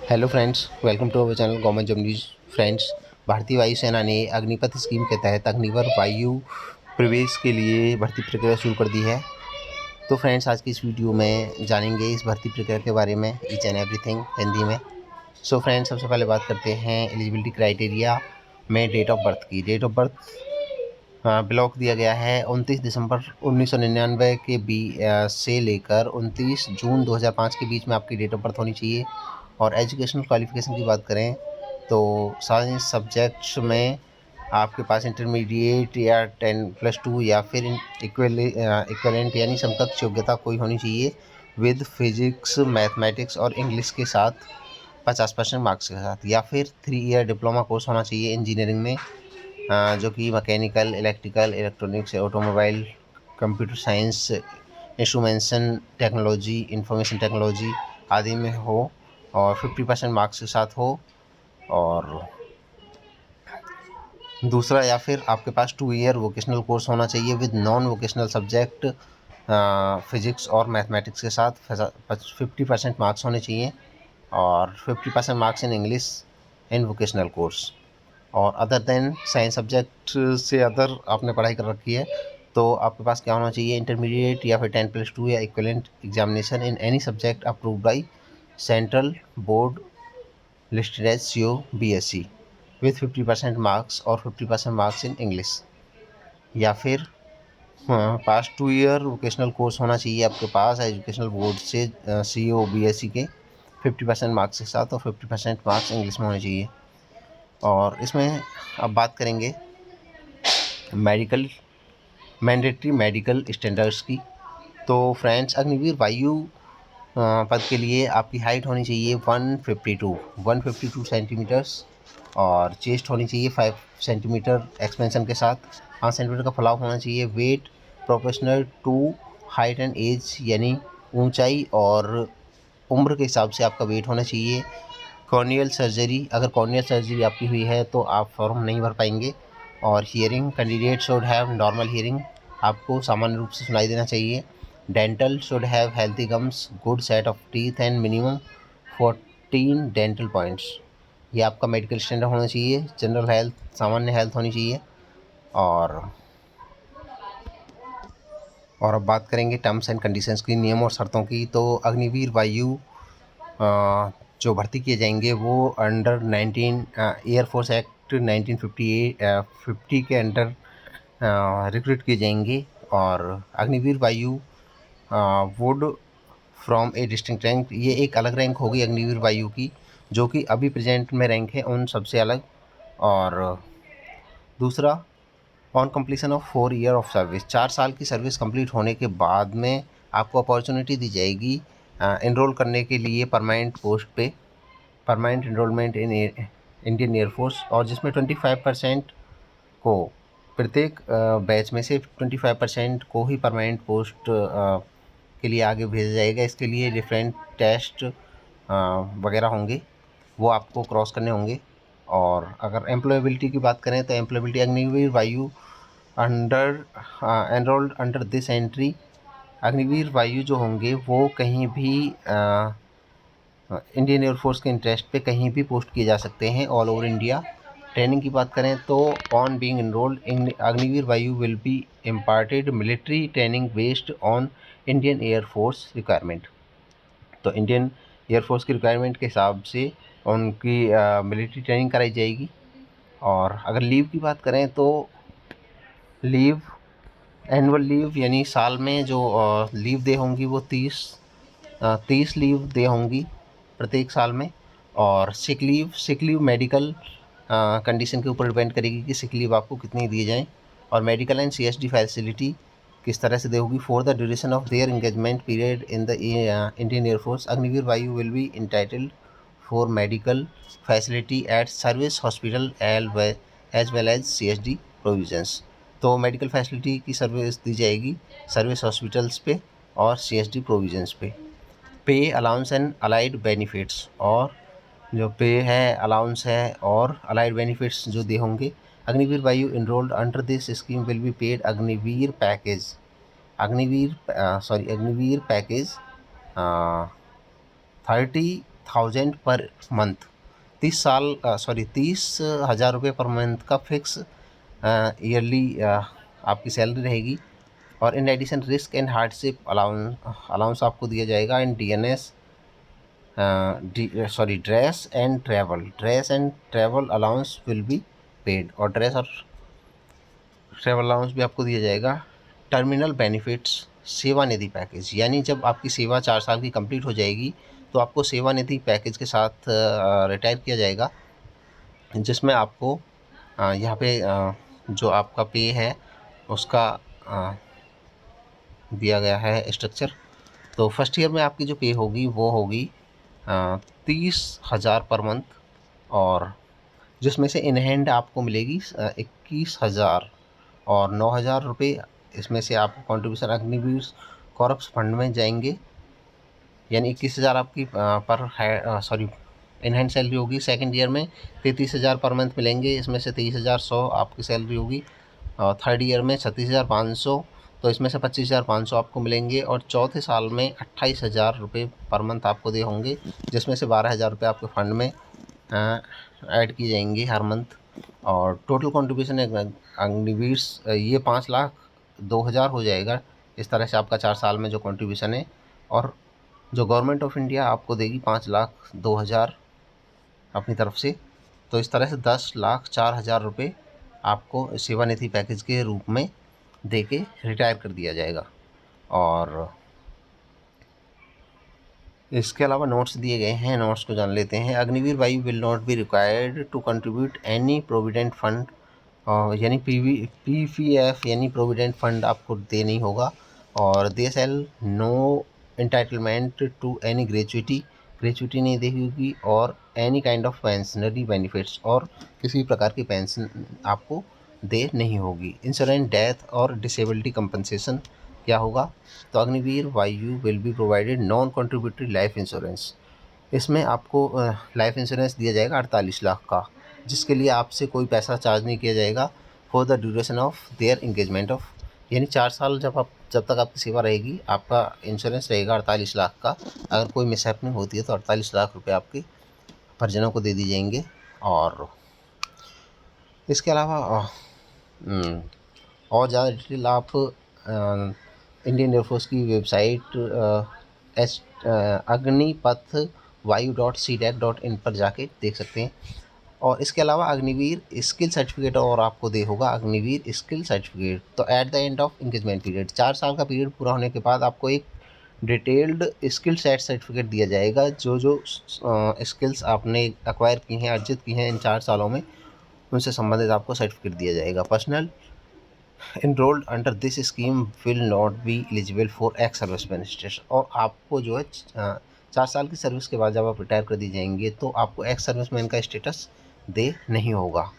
Hello friends, welcome to our channel government job news. Friends, भारतीय वायुसेना ने Agnipath scheme के तहत अग्निवर वायु प्रवेश के लिए भर्ती प्रक्रिया शुरू कर दी है। तो फ्रेंड्स, आज की इस वीडियो में जानेंगे इस भर्ती प्रक्रिया के बारे में, ईच एंड एवरीथिंग हिंदी में। सो फ्रेंड्स, सबसे पहले बात करते हैं एलिजिबिलिटी क्राइटेरिया में डेट ऑफ बर्थ की। डेट ऑफ बर्थ ब्लॉक दिया गया है 29 दिसंबर 1999 के से लेकर 29 जून 2005 के बीच में आपकी डेट ऑफ बर्थ होनी चाहिए। और एजुकेशनल क्वालिफिकेशन की बात करें तो साइंस सब्जेक्ट्स में आपके पास इंटरमीडिएट या 10+2 या फिर इक्विवेलेंट यानी समकक्ष योग्यता कोई होनी चाहिए विद फिजिक्स, मैथमेटिक्स और इंग्लिश के साथ 50% मार्क्स के साथ, या फिर 3 ईयर डिप्लोमा कोर्स होना चाहिए इंजीनियरिंग में, जो कि mechanical, electrical, electronics, automobile, computer science, instrumentation technology, information technology आदि में हो और 50% मार्क्स के साथ हो। और दूसरा, या फिर आपके पास 2 ईयर वोकेशनल कोर्स होना चाहिए with non vocational subject physics और मैथमेटिक्स के साथ 50% मार्क्स होने चाहिए और 50% marks in English in vocational course. और अदर देन साइंस सब्जेक्ट से अदर आपने पढ़ाई कर रखी है तो आपके पास क्या होना चाहिए, इंटरमीडिएट या फिर 10+2 या equivalent examination in any subject approved by central board listed as COBSE with 50% marks और 50% मार्क्स इन इंग्लिश। या फिर पास 2 ईयर वोकेशनल कोर्स होना चाहिए आपके पास एजुकेशनल बोर्ड से COBSE के 50% मार्क्स के साथ और 50% मार्क्स इंग्लिश में होने चाहिए। और इसमें अब बात करेंगे मैंडेटरी मेडिकल स्टैंडर्ड्स की। तो फ्रेंड्स, अग्निवीर वायु पद के लिए आपकी हाइट होनी चाहिए 152 सेंटीमीटर्स और चेस्ट होनी चाहिए 5 सेंटीमीटर एक्सपेंशन के साथ, 5 सेंटीमीटर का फैलाव होना चाहिए। Weight proportional to height and age, यानी ऊंचाई और उम्र के हिसाब से आपका वेट होना चाहिए। कॉर्नियल सर्जरी, अगर कॉर्नियल सर्जरी आपकी हुई है तो आप फॉर्म नहीं भर पाएंगे। और hearing, candidate should have normal hearing, आपको सामान्य रूप से सुनाई देना चाहिए। Dental should have healthy gums, good set of teeth and minimum 14 dental points, ये आपका मेडिकल स्टैंडर्ड होना चाहिए। जनरल हेल्थ, सामान्य हेल्थ होनी चाहिए। और अब बात करेंगे टर्म्स एंड कंडीशंस की, नियम और शर्तों की। तो अग्निवीर वायु जो भर्ती किए जाएंगे वो अंडर 19 एयरफोर्स एक्ट 1950 के अंडर रिक्रूट किए जाएंगे। और अग्निवीर वायु wood from A distinct rank, ये एक अलग रैंक होगी अग्निवीर वायु की, जो कि अभी प्रेजेंट में रैंक है उन सबसे अलग। और दूसरा, on completion of 4 year of service, 4 साल की सर्विस कंप्लीट होने के बाद में आपको अपॉर्चुनिटी दी जाएगी एनरोल करने के लिए परमानेंट पोस्ट पे, permanent enrolment in Indian air force, और जिसमें 25% को प्रत्येक बैच में से 25% को ही परमानेंट पोस्ट के लिए आगे भेजा जाएगा। इसके लिए डिफरेंट टेस्ट वगैरह होंगे, वो आपको क्रॉस करने होंगे। और अगर एम्प्लॉयबिलिटी की बात करें तो एम्प्लॉयबिलिटी अग्निवीर वायु under enrolled under this entry, Agniveer वायु जो होंगे वो कहीं भी इंडियन एयरफोर्स के इंटरेस्ट पे कहीं भी पोस्ट किए जा सकते हैं ऑल ओवर इंडिया। ट्रेनिंग की बात करें तो on being enrolled in Agniveer Vayu will be imparted military training based on Indian air force requirement, तो इंडियन एयरफोर्स की रिक्वायरमेंट के हिसाब से उनकी मिलिट्री ट्रेनिंग कराई जाएगी। और अगर लीव की बात करें तो लीव, एनुअल लीव यानी साल में जो लीव दे होंगी वो 30 लीव दे होंगी प्रत्येक साल में। और सिक लीव मेडिकल कंडीशन के ऊपर डिपेंड करेगी कि सिक लीव आपको कितनी दी जाए। और मेडिकल एंड CSD फैसिलिटी किस तरह से दे होगी। For the duration of their engagement period in the Indian air force, Agniveer Vayu will be entitled for medical facility at service hospital as well as CSD provisions, तो मेडिकल फैसिलिटी की service दी जाएगी service hospitals पे और CSD प्रोविजंस पे। पे allowance and allied benefits, और जो पे है, अलाउंस है और अलाइड बेनिफिट्स जो दे होंगे। अग्निवीर वायु enrolled under this scheme will be paid Agniveer package, Agniveer package 30,000 per month, 30,000 रुपये पर मंथ का फिक्स ईयरली आपकी सैलरी रहेगी। और in addition risk and hardship allowance आपको दिया जाएगा। In DNS dress and travel allowance will be paid, और dress और ट्रैवल अलाउंस भी आपको दिया जाएगा। टर्मिनल बेनिफिट्स सेवानिधि पैकेज, यानी जब आपकी सेवा 4 साल की कंप्लीट हो जाएगी तो आपको सेवानिधि पैकेज के साथ रिटायर किया जाएगा, जिसमें आपको यहाँ पे जो आपका पे है उसका दिया गया है स्ट्रक्चर। तो फर्स्ट ईयर में आपकी जो पे होगी वो होगी 30,000 पर मंथ, और जिसमें से इन हैंड आपको मिलेगी 21,000, और 9,000 रुपये इसमें से आपको कॉन्ट्रीब्यूशन अग्निवीर कॉर्प्स फंड में जाएंगे, यानी 21,000 आपकी इन हैंड सैलरी होगी। सेकंड ईयर में 33,000 पर मंथ मिलेंगे, इसमें से 23,100 आपकी सैलरी होगी। और थर्ड ईयर में 36,500, तो इसमें से 25,500 आपको मिलेंगे। और चौथे साल में 28,000 रुपये पर मंथ आपको दे होंगे, जिसमें से 12,000 रुपये आपके फंड में ऐड किए जाएंगे हर मंथ। और टोटल कॉन्ट्रीब्यूशन अग्निवीर ये 5,02,000 हो जाएगा। इस तरह से आपका 4 साल में जो कॉन्ट्रीब्यूशन है, और जो गवर्नमेंट ऑफ इंडिया आपको देगी 5,02,000 अपनी तरफ से। तो इस तरह से 10,04,000 रुपये आपको सेवानिधि पैकेज के रूप में दे के रिटायर कर दिया जाएगा। और इसके अलावा नोट्स दिए गए हैं, नोट्स को जान लेते हैं। Agniveer Vayu will not be required to contribute any provident fund, यानी PPF यानी प्रोविडेंट फंड आपको दे नहीं होगा। और they shall no entitlement to any gratuity नहीं देगी होगी, और any kind of pensionary benefits, और किसी प्रकार की पेंशन आपको दे नहीं होगी। इंश्योरेंस डेथ और डिसेबिलिटी कंपनसेशन क्या होगा, तो Agniveer Vayu will be provided non contributory life insurance. इसमें आपको लाइफ इंश्योरेंस दिया जाएगा 48 लाख का, जिसके लिए आपसे कोई पैसा चार्ज नहीं किया जाएगा for the duration of their engagement of, यानी 4 साल जब तक आपकी सेवा रहेगी आपका इंश्योरेंस रहेगा 48 लाख का। अगर कोई मिसहैपनिंग होती है तो 48 लाख रुपये आपके परिजनों को दे दिए जाएंगे। और इसके अलावा और ज़्यादा डिटेल आप इंडियन एयरफोर्स की वेबसाइट अग्निपथवायु.cdac.in पर जाके देख सकते हैं। और इसके अलावा अग्निवीर स्किल सर्टिफिकेट और आपको दे होगा, अग्निवीर स्किल सर्टिफिकेट। तो at the end of engagement period, 4 साल का पीरियड पूरा होने के बाद आपको एक डिटेल्ड स्किल सेट सर्टिफिकेट दिया जाएगा। जो स्किल्स आपने एक्वायर की हैं, अर्जित की हैं इन 4 सालों में, उनसे संबंधित आपको सर्टिफिकेट दिया जाएगा। Personal enrolled under this scheme will not be eligible for ex serviceman status, और आपको जो है 4 साल की सर्विस के बाद जब आप रिटायर कर दी जाएंगे तो आपको एक्स सर्विसमैन का स्टेटस दे नहीं होगा।